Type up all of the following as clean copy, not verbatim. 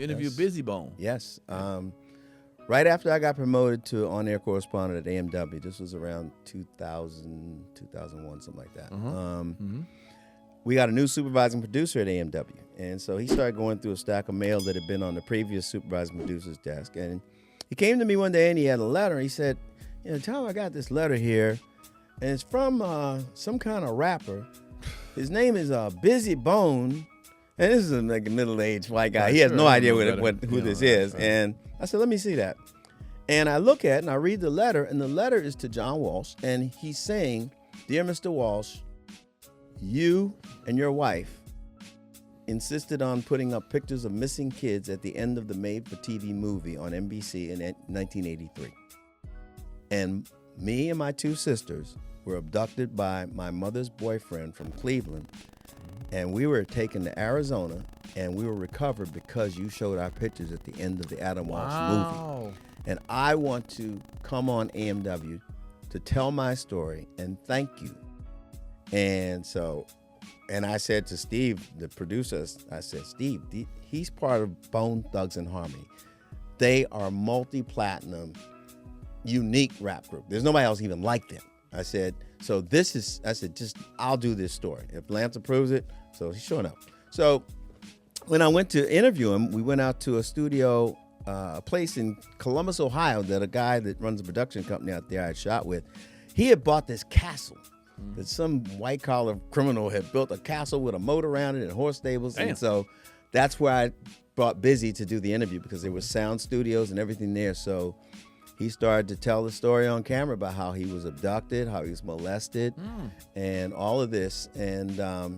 you interviewed Bizzy Bone. Yes. Right after I got promoted to on-air correspondent at AMW, this was around 2000, 2001, something like that. We got a new supervising producer at AMW. And so he started going through a stack of mail that had been on the previous supervising producer's desk. And he came to me one day and he had a letter. He said, Tom, I got this letter here. And it's from some kind of rapper. His name is Bizzy Bone. And this is like a middle-aged white guy. He has no idea who this is. Right. And I said, let me see that. And I look at it and I read the letter. And the letter is to John Walsh. And he's saying, Dear Mr. Walsh, you and your wife insisted on putting up pictures of missing kids at the end of the made-for-TV movie on NBC in 1983. And me and my two sisters were abducted by my mother's boyfriend from Cleveland, and we were taken to Arizona, and we were recovered because you showed our pictures at the end of the Adam Walsh movie. And I want to come on AMW to tell my story and thank you. And I said to Steve, the producer, I said, Steve, he's part of Bone Thugs and Harmony. They are multi-platinum, unique rap group. There's nobody else even like them. I said, I'll do this story. If Lance approves it, so he's showing up. So when I went to interview him, we went out to a studio, a place in Columbus, Ohio, that a guy that runs a production company out there I had shot with, he had bought this castle. That some white-collar criminal had built a castle with a moat around it and horse stables. Damn. And so that's where I brought Bizzy to do the interview because there were sound studios and everything there. So he started to tell the story on camera about how he was abducted, how he was molested, and all of this. And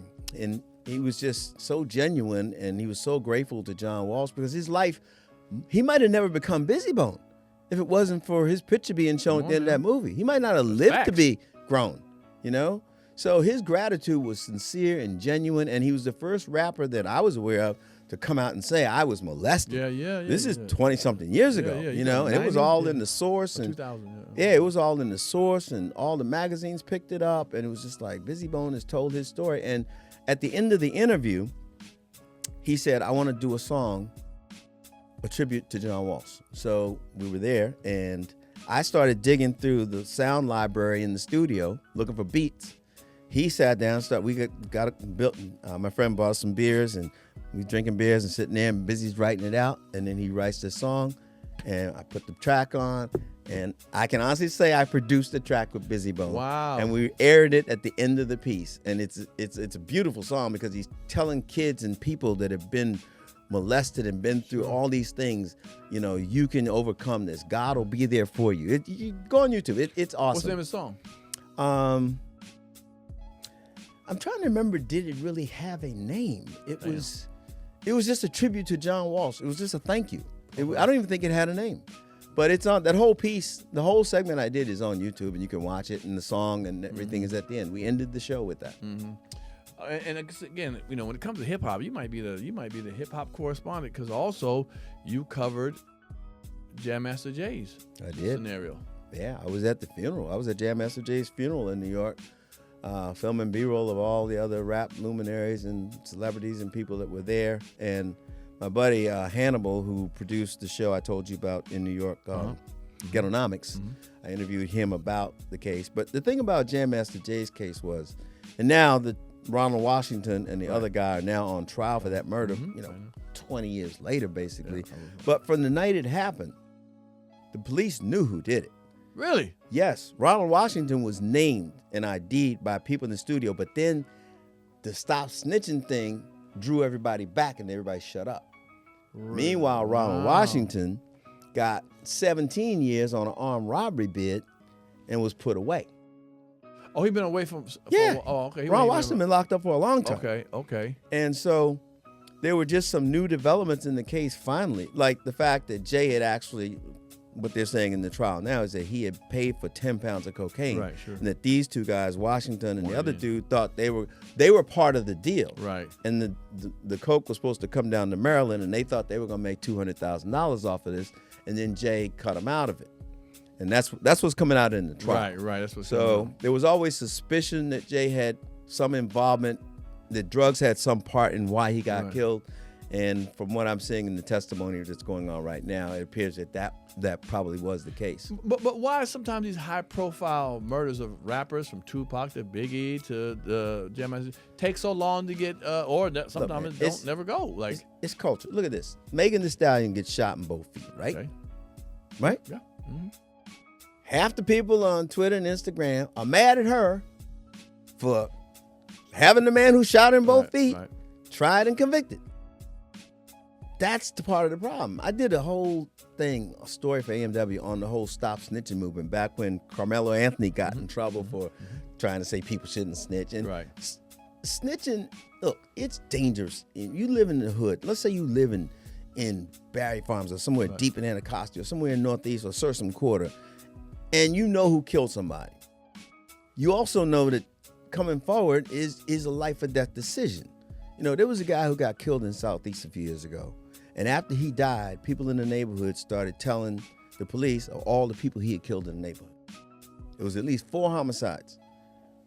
he was just so genuine, and he was so grateful to John Walsh because his life, he might have never become Bizzy Bone if it wasn't for his picture being shown at the end of that movie. He might not have lived to be grown. So his gratitude was sincere and genuine, and he was the first rapper that I was aware of to come out and say I was molested. Yeah. This is 20-something years ago, and it was all in the Source. And 2000, it was all in the Source, and all the magazines picked it up, and it was just like Bizzy Bone has told his story. And at the end of the interview, he said, I want to do a song, a tribute to John Walsh. So we were there, and I started digging through the sound library in the studio looking for beats. He sat down, we got built. My friend bought some beers, and we drinking beers and sitting there, and Bizzy's writing it out. And then he writes the song, and I put the track on, and I can honestly say I produced the track with Bizzy Bone. Wow! And we aired it at the end of the piece, and it's a beautiful song because he's telling kids and people that have been molested and been through all these things, you can overcome this. God will be there for you. You go on YouTube. It's awesome. What's the name of the song? I'm trying to remember. Did it really have a name? It was just a tribute to John Walsh. It was just a thank you. I don't even think it had a name, but it's on that whole piece. The whole segment I did is on YouTube, and you can watch it. And the song and everything is at the end. We ended the show with that. And again, when it comes to hip hop, you might be the hip hop correspondent because also you covered Jam Master Jay's scenario. Yeah, I was at the funeral. I was at Jam Master Jay's funeral in New York, filming B-roll of all the other rap luminaries and celebrities and people that were there. And my buddy Hannibal, who produced the show I told you about in New York, Ghettonomics, I interviewed him about the case. But the thing about Jam Master Jay's case was, and now the Ronald Washington and the other guy are now on trial for that murder, 20 years later, basically. Yeah, but from the night it happened, the police knew who did it. Really? Yes. Ronald Washington was named and ID'd by people in the studio, but then the stop snitching thing drew everybody back and everybody shut up. Really? Meanwhile, Ronald Washington got 17 years on an armed robbery bid and was put away. Oh, he'd been away from... Yeah. Okay. Ron Washington been locked up for a long time. Okay. And so there were just some new developments in the case finally, like the fact that Jay had actually, what they're saying in the trial now is that he had paid for 10 pounds of cocaine. Right, sure. And that these two guys, Washington and the other dude, thought they were part of the deal. Right. And the coke was supposed to come down to Maryland, and they thought they were going to make $200,000 off of this, and then Jay cut them out of it. And that's what's coming out in the trial. Right. That's what's so there was always suspicion that Jay had some involvement, that drugs had some part in why he got killed. And from what I'm seeing in the testimony that's going on right now, it appears that probably was the case. But why sometimes these high-profile murders of rappers, from Tupac to Biggie to the Jam Master, take so long to get, sometimes it don't never go? Like it's culture. Look at this. Megan Thee Stallion gets shot in both feet, right? Okay. Right? Yeah. Mm-hmm. Half the people on Twitter and Instagram are mad at her for having the man who shot her in both feet tried and convicted. That's the part of the problem. I did a whole story for AMW on the whole stop snitching movement back when Carmelo Anthony got in trouble for trying to say people shouldn't snitch. And snitching, look, it's dangerous. You live in the hood. Let's say you live in Barry Farms or somewhere deep in Anacostia or somewhere in Northeast or Sursum Quarter, and you know who killed somebody. You also know that coming forward is a life or death decision. You know, there was a guy who got killed in Southeast a few years ago. And after he died, people in the neighborhood started telling the police of all the people he had killed in the neighborhood. It was at least 4 homicides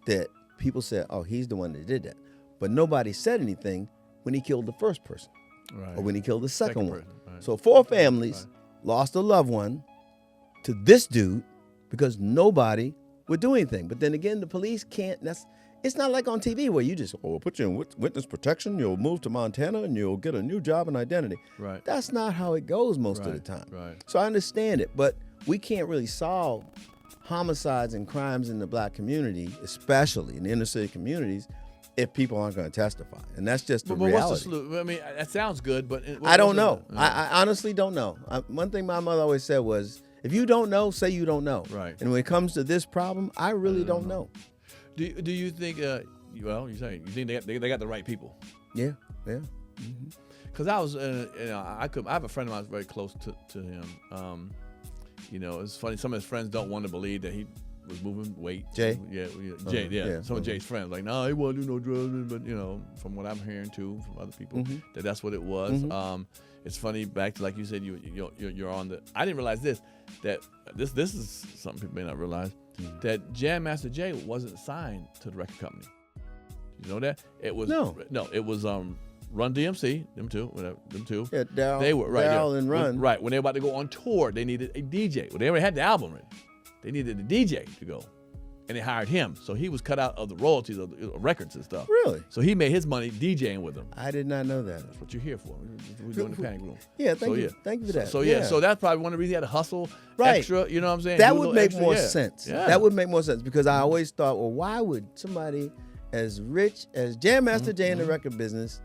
that people said, oh, he's the one that did that. But nobody said anything when he killed the first person or when he killed the second one. Right. So 4 families lost a loved one to this dude because nobody would do anything. But then again, the police can't. It's not like on TV where you just, we'll put you in witness protection, you'll move to Montana, and you'll get a new job and identity. Right. That's not how it goes most of the time. Right. So I understand it, but we can't really solve homicides and crimes in the black community, especially in the inner city communities, if people aren't going to testify. And that's just the reality. What's the solution? I mean, that sounds good, but... I don't know. I honestly don't know. One thing my mother always said was, if you don't know, say you don't know. Right. And when it comes to this problem, I really don't know. Do you think? You think they got the right people? Yeah. Because I was, I have a friend of mine who's very close to him. It's funny. Some of his friends don't want to believe that he was moving weight. Jay. Jay. Yeah. Some of Jay's friends like, no, he wasn't do no drugs. But from what I'm hearing too from other people, that's what it was. It's funny. Back to like you said, you're on the. I didn't realize this. That this is something people may not realize. That Jam Master Jay wasn't signed to the record company. You know that? It was it was Run DMC, them two. Yeah, Daryl. They were right. Daryl and Run. Right. When they were about to go on tour, they needed a DJ. Well, they already had the album ready. They needed a DJ to go. And they hired him. So he was cut out of the royalties of the records and stuff. Really? So he made his money DJing with them. I did not know that. That's what you're here for. We're doing the Panic Room. Yeah, thank you. Thank you for that. So that's probably one of the reasons he had to hustle extra, you know what I'm saying? That would make more sense. Yeah. That would make more sense because I always thought, well, why would somebody as rich as Jam Master Jay in the record business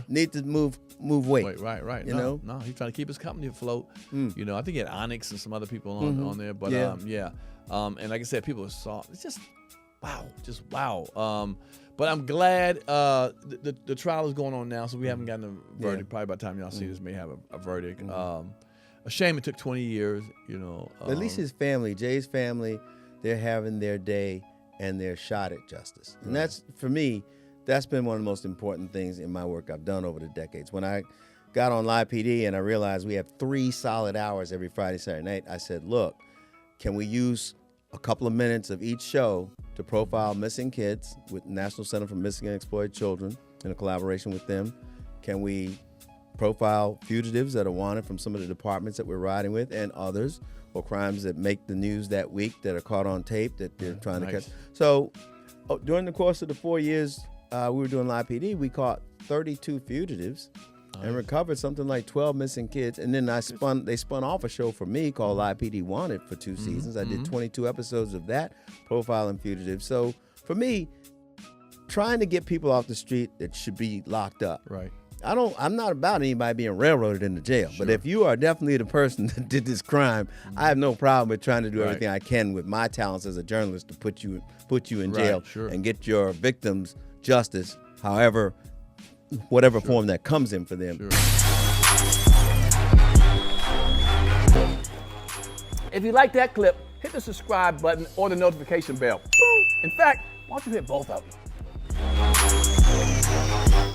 need to move weight? Right. No, he's trying to keep his company afloat. I think he had Onyx and some other people on there. But and like I said, people saw it's just wow. But I'm glad the trial is going on now, so we haven't gotten a verdict. Probably by the time y'all see this, may have a verdict. A shame it took 20 years, at least his family, Jay's family, they're having their day and they're shot at justice. And that's, for me, that's been one of the most important things in my work I've done over the decades. When I got on Live PD and I realized we have 3 solid hours every Friday, Saturday night, I said, look, can we use a couple of minutes of each show to profile missing kids with National Center for Missing and Exploited Children in a collaboration with them? Can we profile fugitives that are wanted from some of the departments that we're riding with and others, or crimes that make the news that week that are caught on tape that they're trying to catch? So during the course of the 4 years we were doing Live PD, we caught 32 fugitives and recovered something like 12 missing kids. And then they spun off a show for me called Live PD Wanted for 2 seasons. I did 22 episodes of that, profiling fugitives. So for me, trying to get people off the street that should be locked up. Right. I'm not about anybody being railroaded into jail. Sure. But if you are definitely the person that did this crime, I have no problem with trying to do everything I can with my talents as a journalist to put you in jail and get your victims justice, whatever form that comes in for them. Sure. If you like that clip, hit the subscribe button or the notification bell. In fact, why don't you hit both of them?